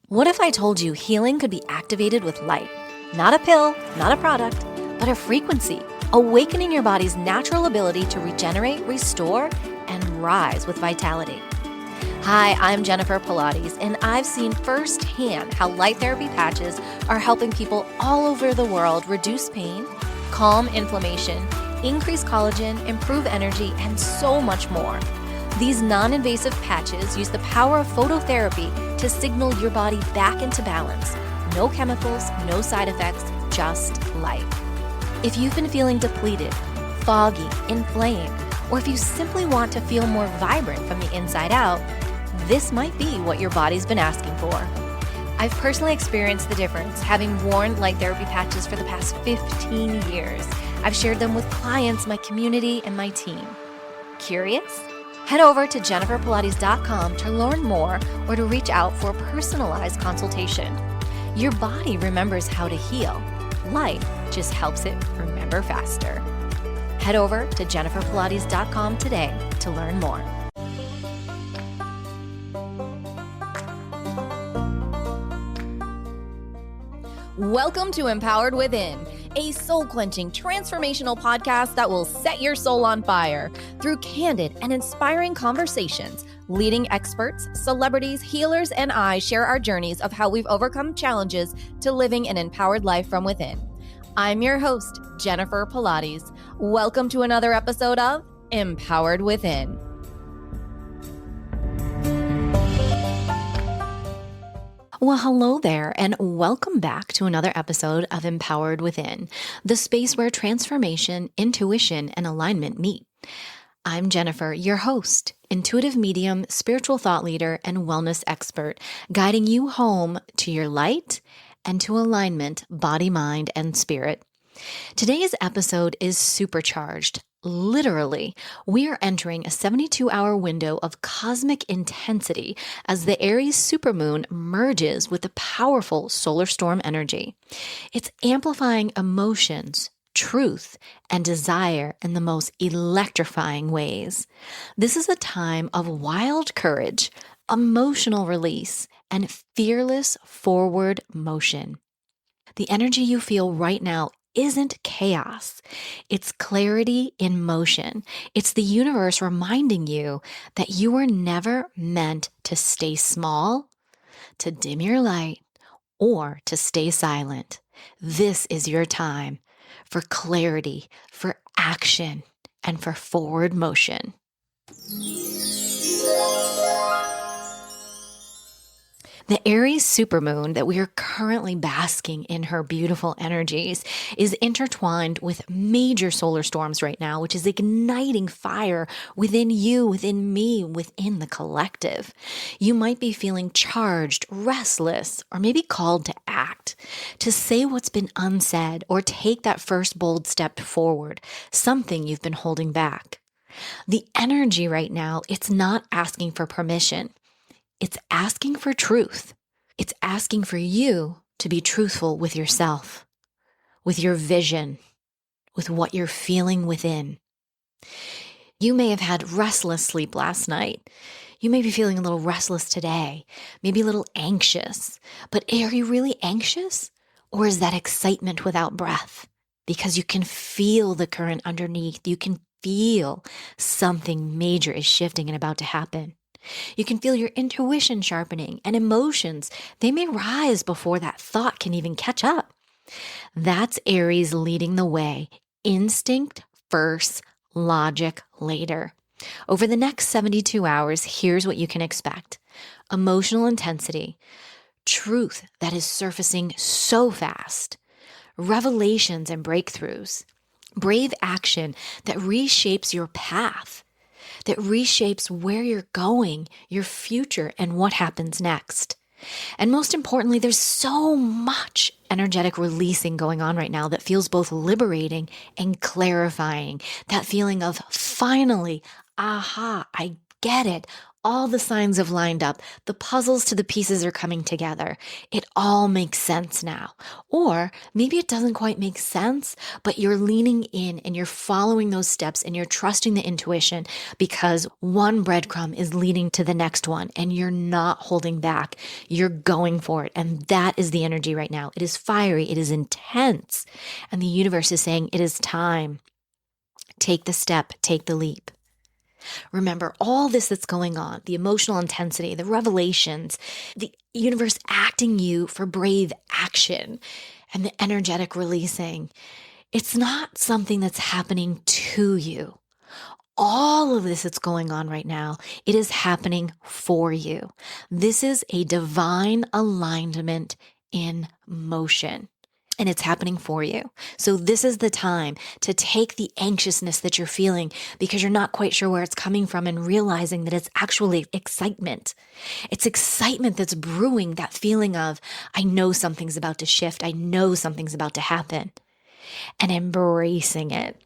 What if I told you healing could be activated with light? Not a pill, not a product, but a frequency, awakening your body's natural ability to regenerate, restore, and rise with vitality. Hi, I'm Jennifer Pilates, and I've seen firsthand how light therapy patches are helping people all over the world reduce pain, calm inflammation, increase collagen, improve energy, and so much more. These non-invasive patches use the power of phototherapy to signal your body back into balance. No chemicals, no side effects, just light. If you've been feeling depleted, foggy, inflamed, or if you simply want to feel more vibrant from the inside out, this might be what your body's been asking for. I've personally experienced the difference, having worn light therapy patches for the past 15 years. I've shared them with clients, my community, and my team. Curious? Head over to jenniferpilates.com to learn more or to reach out for a personalized consultation. Your body remembers how to heal. Light just helps it remember faster. Head over to jenniferpilates.com today to learn more. Welcome to Empowered Within, a soul-quenching, transformational podcast that will set your soul on fire through candid and inspiring conversations. Leading experts, celebrities, healers, and I share our journeys of how we've overcome challenges to living an empowered life from within. I'm your host, Jennifer Pilates. Welcome to another episode of Empowered Within. Well, hello there, and welcome back to another episode of Empowered Within, the space where transformation, intuition, and alignment meet. I'm Jennifer, your host, intuitive medium, spiritual thought leader, and wellness expert, guiding you home to your light and to alignment, body, mind, and spirit. Today's episode is supercharged. Literally, we are entering a 72-hour window of cosmic intensity as the Aries Supermoon merges with the powerful solar storm energy. It's amplifying emotions, truth, and desire in the most electrifying ways. This is a time of wild courage, emotional release, and fearless forward motion. The energy you feel right now isn't chaos. It's clarity in motion. It's the universe reminding you that you were never meant to stay small, to dim your light, or to stay silent. This is your time for clarity, for action, and for forward motion. The Aries Supermoon that we are currently basking in her beautiful energies is intertwined with major solar storms right now, which is igniting fire within you, within me, within the collective. You might be feeling charged, restless, or maybe called to act, to say what's been unsaid, or take that first bold step forward, something you've been holding back. The energy right now, it's not asking for permission. It's asking for truth. It's asking for you to be truthful with yourself, with your vision, with what you're feeling within. You may have had restless sleep last night. You may be feeling a little restless today, maybe a little anxious. But are you really anxious? Or is that excitement without breath? Because you can feel the current underneath. You can feel something major is shifting and about to happen. You can feel your intuition sharpening and emotions. They may rise before that thought can even catch up. That's Aries leading the way. Instinct first, logic later. Over the next 72 hours, here's what you can expect. Emotional intensity, truth that is surfacing so fast, revelations and breakthroughs, brave action that reshapes your path, that reshapes where you're going, your future, and what happens next. And most importantly, there's so much energetic releasing going on right now that feels both liberating and clarifying. That feeling of finally, aha, I get it. All the signs have lined up. The puzzles to the pieces are coming together. It all makes sense now. Or maybe it doesn't quite make sense, but you're leaning in and you're following those steps and you're trusting the intuition because one breadcrumb is leading to the next one and you're not holding back. You're going for it. And that is the energy right now. It is fiery. It is intense. And the universe is saying it is time. Take the step. Take the leap. Remember all this that's going on, the emotional intensity, the revelations, the universe acting you for brave action, and the energetic releasing. It's not something that's happening to you. All of this that's going on right now, it is happening for you. This is a divine alignment in motion. And it's happening for you. So this is the time to take the anxiousness that you're feeling because you're not quite sure where it's coming from and realizing that it's actually excitement. It's excitement that's brewing that feeling of, I know something's about to shift. I know something's about to happen. And embracing it.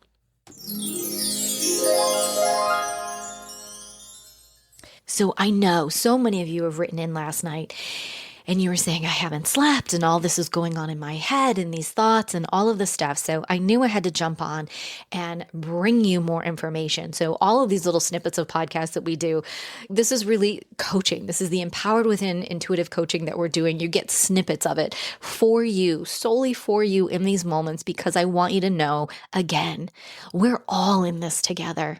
So I know so many of you have written in last night and you were saying, I haven't slept and all this is going on in my head and these thoughts and all of this stuff. So I knew I had to jump on and bring you more information. So all of these little snippets of podcasts that we do, this is really coaching. This is the Empowered Within intuitive coaching that we're doing. You get snippets of it for you, solely for you in these moments, because I want you to know, again, we're all in this together.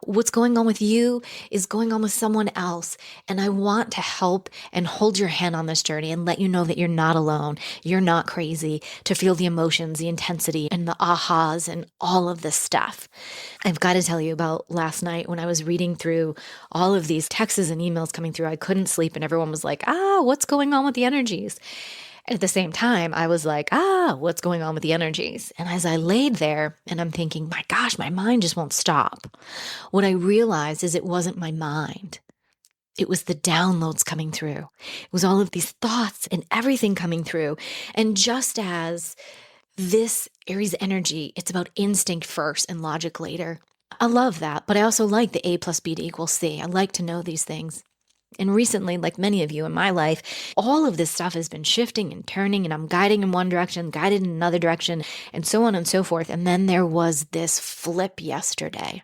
What's going on with you is going on with someone else. And I want to help and hold your hand on this journey and let you know that you're not alone. You're not crazy to feel the emotions, the intensity, and the ahas and all of this stuff. I've got to tell you about last night when I was reading through all of these texts and emails coming through. I couldn't sleep and everyone was like, what's going on with the energies? And at the same time, I was like, what's going on with the energies? And as I laid there and I'm thinking, my gosh, my mind just won't stop. What I realized is it wasn't my mind. It was the downloads coming through. It was all of these thoughts and everything coming through. And just as this Aries energy, it's about instinct first and logic later. I love that, but I also like the A plus B to equal C. I like to know these things. And recently, like many of you in my life, all of this stuff has been shifting and turning, and I'm guiding in one direction, guided in another direction, and so on and so forth. And then there was this flip yesterday.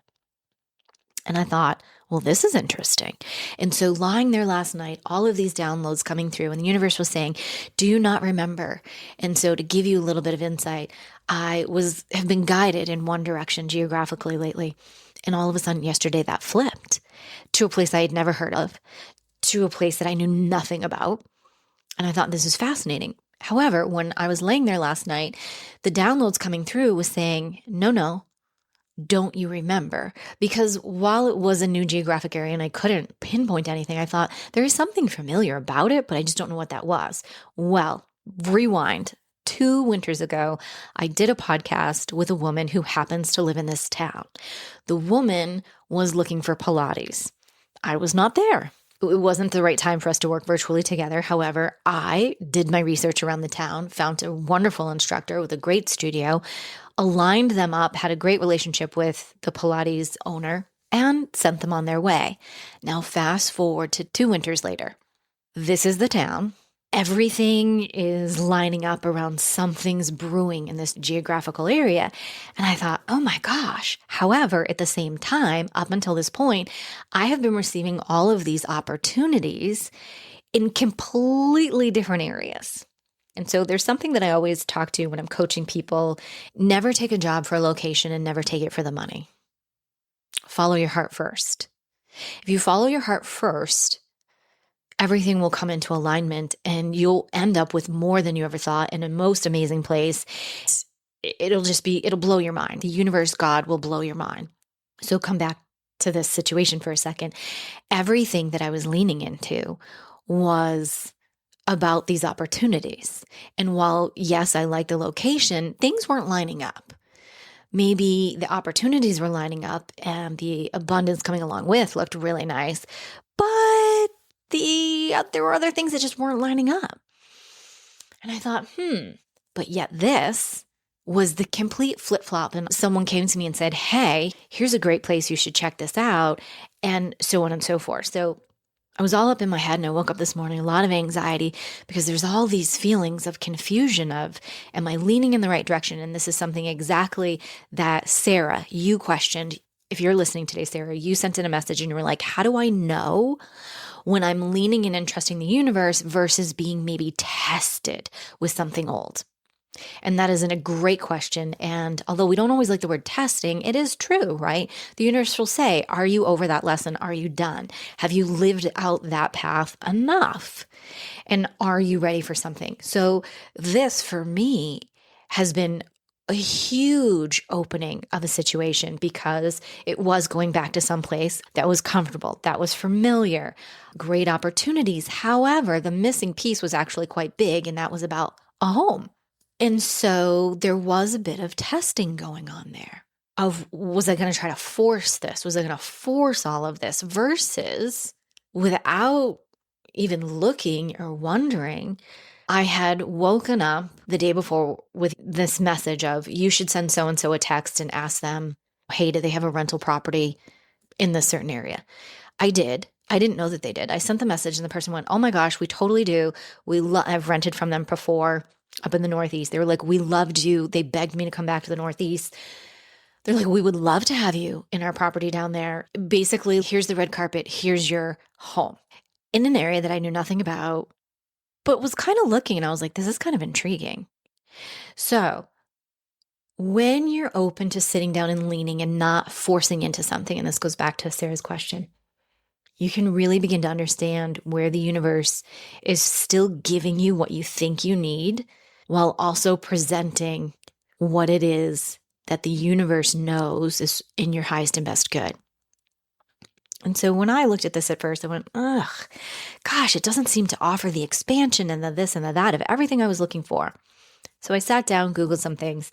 And I thought, well, this is interesting. And so lying there last night, all of these downloads coming through, and the universe was saying, do you not remember? And so to give you a little bit of insight, I have been guided in one direction geographically lately. And all of a sudden yesterday that flipped to a place I had never heard of, to a place that I knew nothing about. And I thought this is fascinating. However, when I was laying there last night, the downloads coming through was saying, no, don't you remember? Because while it was a new geographic area and I couldn't pinpoint anything, I thought there is something familiar about it, but I just don't know what that was. Well, rewind. 2 winters ago, I did a podcast with a woman who happens to live in this town. The woman was looking for Pilates. I was not there. It wasn't the right time for us to work virtually together. However, I did my research around the town, found a wonderful instructor with a great studio, aligned them up, had a great relationship with the Pilates owner, and sent them on their way. Now, fast forward to 2 winters later. This is the town. Everything is lining up around something's brewing in this geographical area. And I thought, oh my gosh. However, at the same time, up until this point, I have been receiving all of these opportunities in completely different areas. And so there's something that I always talk to when I'm coaching people. Never take a job for a location and never take it for the money. Follow your heart first. If you follow your heart first, everything will come into alignment and you'll end up with more than you ever thought in a most amazing place. It'll blow your mind. The universe, God will blow your mind. So come back to this situation for a second. Everything that I was leaning into was about these opportunities. And while, yes, I like the location, things weren't lining up. Maybe the opportunities were lining up and the abundance coming along with looked really nice, but there were other things that just weren't lining up. And I thought, but yet this was the complete flip-flop. And someone came to me and said, hey, here's a great place. You should check this out. And so on and so forth. So I was all up in my head and I woke up this morning, a lot of anxiety because there's all these feelings of confusion of, am I leaning in the right direction? And this is something exactly that Sarah, you questioned. If you're listening today, Sarah, you sent in a message and you were like, how do I know when I'm leaning in and trusting the universe versus being maybe tested with something old? And that is a great question. And although we don't always like the word testing, it is true, right? The universe will say, are you over that lesson? Are you done? Have you lived out that path enough? And are you ready for something? So this for me has been a huge opening of a situation because it was going back to some place that was comfortable, that was familiar, great opportunities. However, the missing piece was actually quite big, and that was about a home. And so there was a bit of testing going on there of, was I going to try to force this? Was I going to force all of this versus without even looking or wondering, I had woken up the day before with this message of, you should send so-and-so a text and ask them, hey, do they have a rental property in this certain area? I did. I didn't know that they did. I sent the message and the person went, oh my gosh, we totally do. I've rented from them before up in the Northeast. They were like, we loved you. They begged me to come back to the Northeast. They're like, we would love to have you in our property down there. Basically, here's the red carpet. Here's your home in an area that I knew nothing about, but was kind of looking, and I was like, this is kind of intriguing. So when you're open to sitting down and leaning and not forcing into something, and this goes back to Sarah's question, you can really begin to understand where the universe is still giving you what you think you need while also presenting what it is that the universe knows is in your highest and best good. And so when I looked at this at first, I went, ugh, gosh, it doesn't seem to offer the expansion and the this and the that of everything I was looking for. So I sat down, Googled some things,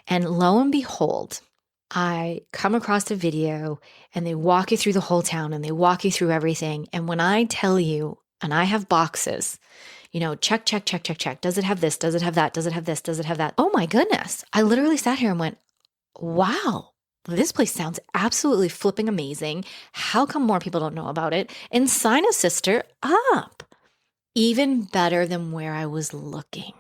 and lo and behold, I come across a video and they walk you through the whole town and they walk you through everything. And when I tell you, and I have boxes, check, check, check, check, check. Does it have this? Does it have that? Does it have this? Does it have that? Oh my goodness. I literally sat here and went, wow, this place sounds absolutely flipping amazing. How come more people don't know about it? And sign a sister up. Even better than where I was looking.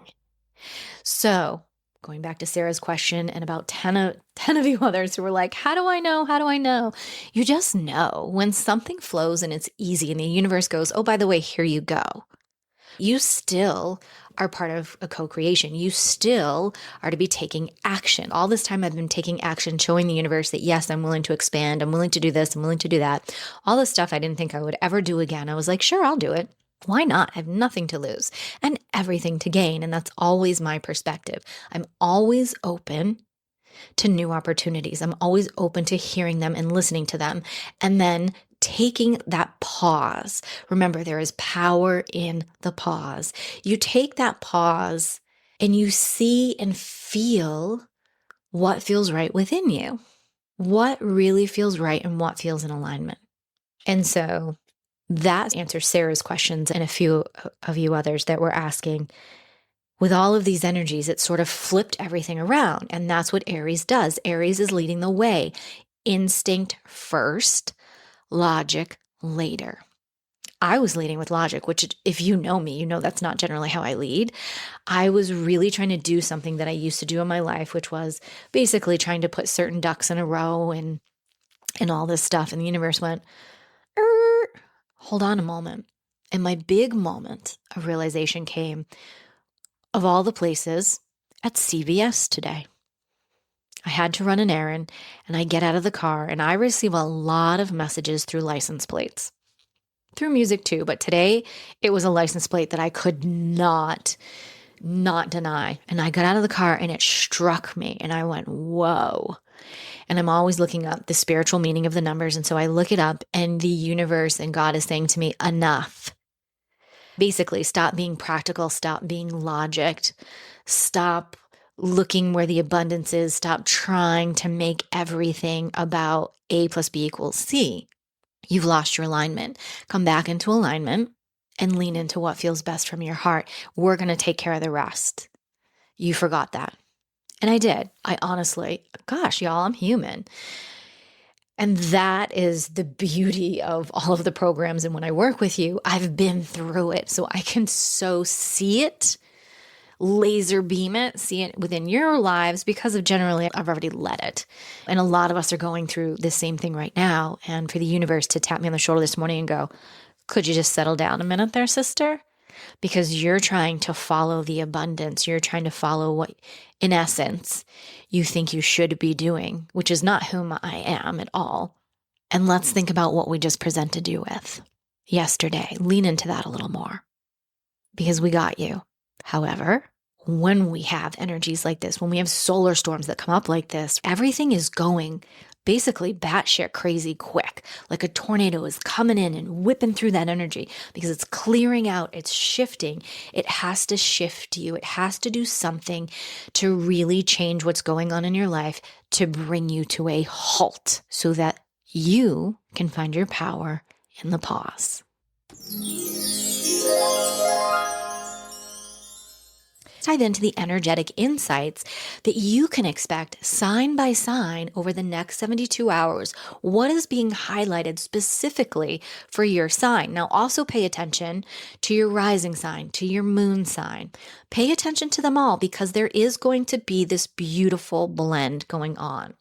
So going back to Sarah's question and about 10 of you others who were like, how do I know? How do I know? You just know when something flows and it's easy and the universe goes, oh, by the way, here you go. You still are part of a co-creation. You still are to be taking action. All this time I've been taking action, showing the universe that yes, I'm willing to expand. I'm willing to do this. I'm willing to do that. All the stuff I didn't think I would ever do again. I was like, sure, I'll do it. Why not? I have nothing to lose and everything to gain. And that's always my perspective. I'm always open to new opportunities. I'm always open to hearing them and listening to them. And then taking that pause. Remember, there is power in the pause. You take that pause and you see and feel what feels right within you. What really feels right and what feels in alignment. And so that answers Sarah's questions and a few of you others that were asking. With all of these energies, it sort of flipped everything around. And that's what Aries does. Aries is leading the way. Instinct first, logic later. I was leading with logic, which if you know me, you know that's not generally how I lead. I was really trying to do something that I used to do in my life, which was basically trying to put certain ducks in a row and all this stuff. And the universe went, hold on a moment. And my big moment of realization came of all the places at CVS today. I had to run an errand and I get out of the car and I receive a lot of messages through license plates, through music too. But today it was a license plate that I could not deny. And I got out of the car and it struck me and I went, whoa. And I'm always looking up the spiritual meaning of the numbers. And so I look it up and the universe and God is saying to me, enough. Basically, stop being practical, stop being logicked, stop looking where the abundance is, stop trying to make everything about A plus B equals C. You've lost your alignment. Come back into alignment and lean into what feels best from your heart. We're going to take care of the rest. You forgot that. And I did. I honestly, gosh, y'all, I'm human. And that is the beauty of all of the programs. And when I work with you, I've been through it. So I can so see it, laser beam it, see it within your lives because of generally I've already led it. And a lot of us are going through the same thing right now. And for the universe to tap me on the shoulder this morning and go, could you just settle down a minute there, sister? Because you're trying to follow the abundance. You're trying to follow what, in essence, you think you should be doing, which is not whom I am at all. And let's think about what we just presented you with yesterday. Lean into that a little more because we got you. However, when we have energies like this, when we have solar storms that come up like this, everything is going basically batshit crazy quick. Like a tornado is coming in and whipping through that energy because it's clearing out, it's shifting. It has to shift you. It has to do something to really change what's going on in your life to bring you to a halt so that you can find your power in the pause. Dive into the energetic insights that you can expect sign by sign over the next 72 hours. What is being highlighted specifically for your sign? Now, also pay attention to your rising sign, to your moon sign. Pay attention to them all because there is going to be this beautiful blend going on.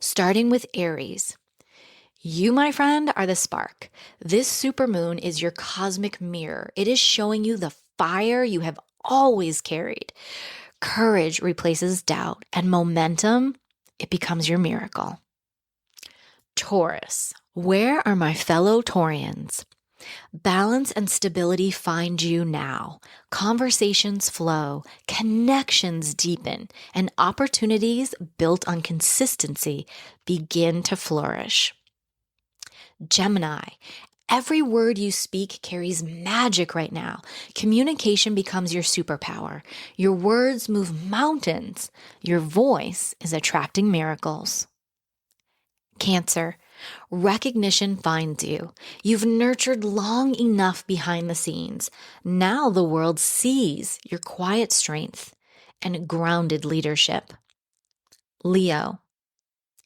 Starting with Aries. You, my friend, are the spark. This supermoon is your cosmic mirror. It is showing you the fire you have always carried. Courage replaces doubt, and momentum, it becomes your miracle. Taurus, where are my fellow Taurians? Balance and stability find you now. Conversations flow, connections deepen, and opportunities built on consistency begin to flourish. Gemini, every word you speak carries magic right now. Communication becomes your superpower. Your words move mountains. Your voice is attracting miracles. Cancer, recognition finds you. You've nurtured long enough behind the scenes. Now the world sees your quiet strength and grounded leadership. Leo,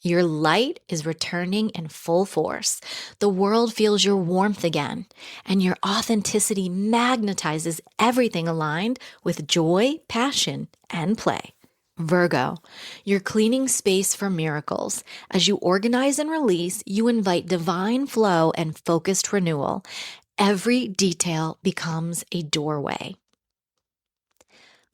your light is returning in full force. The world feels your warmth again, and your authenticity magnetizes everything aligned with joy, passion, and play. Virgo, you're cleaning space for miracles. As you organize and release, you invite divine flow and focused renewal. Every detail becomes a doorway.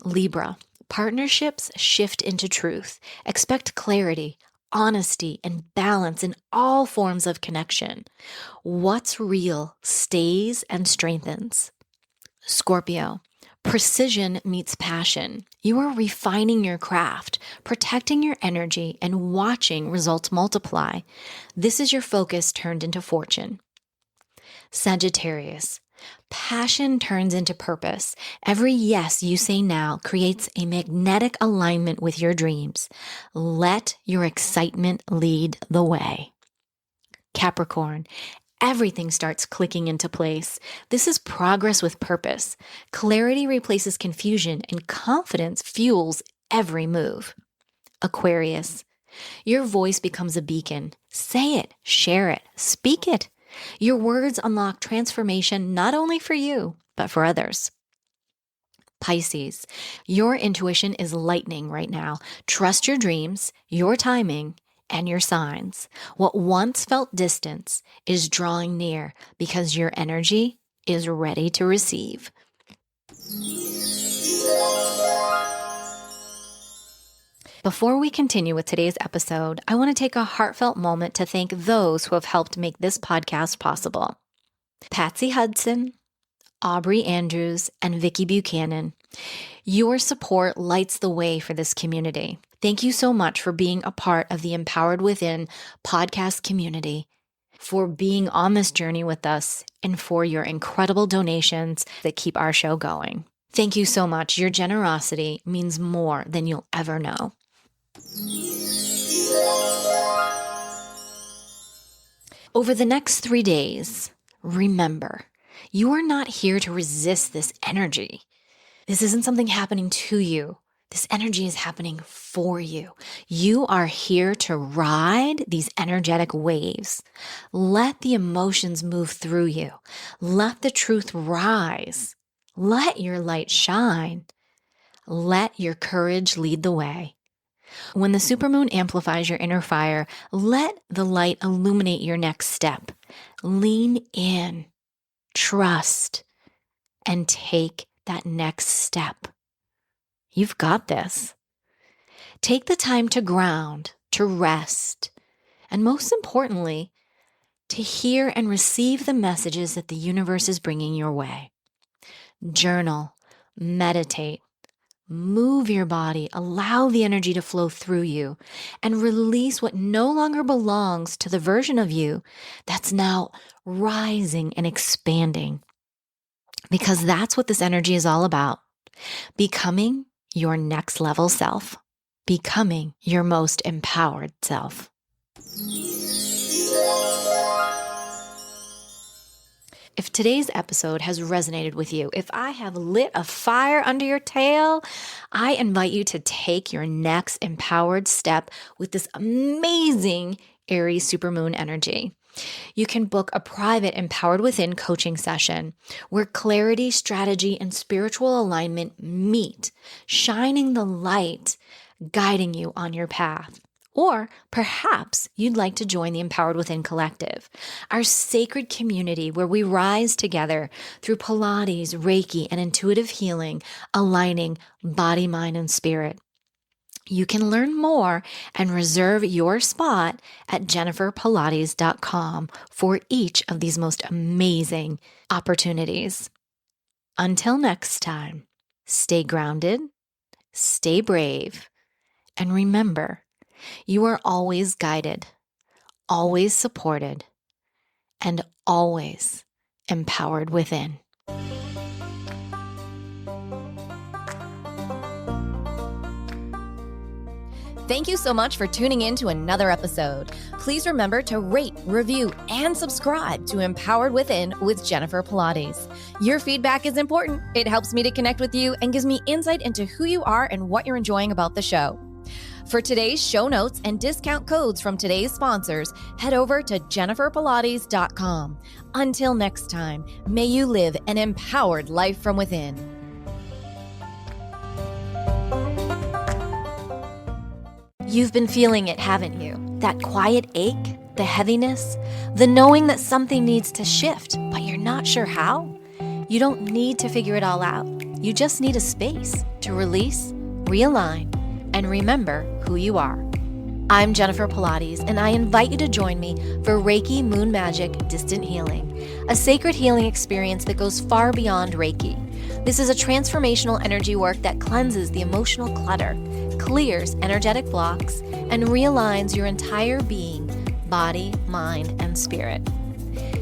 Libra, partnerships shift into truth. Expect clarity, honesty, and balance in all forms of connection. What's real stays and strengthens. Scorpio, precision meets passion. You are refining your craft, protecting your energy, and watching results multiply. This is your focus turned into fortune. Sagittarius, passion turns into purpose. Every yes you say now creates a magnetic alignment with your dreams. Let your excitement lead the way. Capricorn, everything starts clicking into place. This is progress with purpose. Clarity replaces confusion, and confidence fuels every move. Aquarius, your voice becomes a beacon. Say it, share it, speak it. Your words unlock transformation not only for you, but for others. Pisces, your intuition is lightning right now. Trust your dreams, your timing, and your signs. What once felt distance is drawing near because your energy is ready to receive. Before we continue with today's episode, I want to take a heartfelt moment to thank those who have helped make this podcast possible. Patsy Hudson, Aubrey Andrews, and Vicki Buchanan. Your support lights the way for this community. Thank you so much for being a part of the Empowered Within podcast community, for being on this journey with us, and for your incredible donations that keep our show going. Thank you so much. Your generosity means more than you'll ever know. Over the next 3 days, remember, you are not here to resist this energy. This isn't something happening to you. This energy is happening for you. You are here to ride these energetic waves. Let the emotions move through you. Let the truth rise. Let your light shine. Let your courage lead the way. When the supermoon amplifies your inner fire, let the light illuminate your next step. Lean in, trust, and take that next step. You've got this. Take the time to ground, to rest, and most importantly, to hear and receive the messages that the universe is bringing your way. Journal, meditate, move your body, allow the energy to flow through you, and release what no longer belongs to the version of you that's now rising and expanding. Because that's what this energy is all about. Becoming your next level self. Becoming your most empowered self. If today's episode has resonated with you, if I have lit a fire under your tail, I invite you to take your next empowered step with this amazing Aries Supermoon energy. You can book a private Empowered Within coaching session where clarity, strategy, and spiritual alignment meet, shining the light, guiding you on your path. Or perhaps you'd like to join the Empowered Within Collective, our sacred community where we rise together through Pilates, Reiki, and intuitive healing, aligning body, mind, and spirit. You can learn more and reserve your spot at jenniferpilates.com for each of these most amazing opportunities. Until next time, stay grounded, stay brave, and remember, you are always guided, always supported, and always empowered within. Thank you so much for tuning in to another episode. Please remember to rate, review, and subscribe to Empowered Within with Jennifer Pilates. Your feedback is important. It helps me to connect with you and gives me insight into who you are and what you're enjoying about the show. For today's show notes and discount codes from today's sponsors, head over to jenniferpilates.com. Until next time, may you live an empowered life from within. You've been feeling it, haven't you? That quiet ache, the heaviness, the knowing that something needs to shift, but you're not sure how? You don't need to figure it all out. You just need a space to release, realign, and remember who you are. I'm Jennifer Pilates, and I invite you to join me for Reiki Moon Magic Distant Healing, a sacred healing experience that goes far beyond Reiki. This is a transformational energy work that cleanses the emotional clutter, clears energetic blocks, and realigns your entire being, body, mind, and spirit.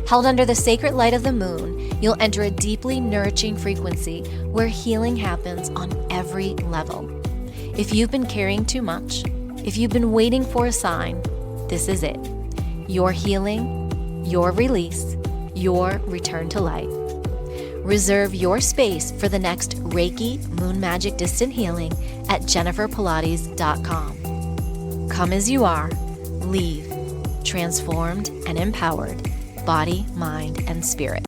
Held under the sacred light of the moon, you'll enter a deeply nourishing frequency where healing happens on every level. If you've been carrying too much, if you've been waiting for a sign, this is it. Your healing, your release, your return to light. Reserve your space for the next Reiki Moon Magic Distant Healing at jenniferpilates.com. Come as you are, leave transformed and empowered, body, mind, and spirit.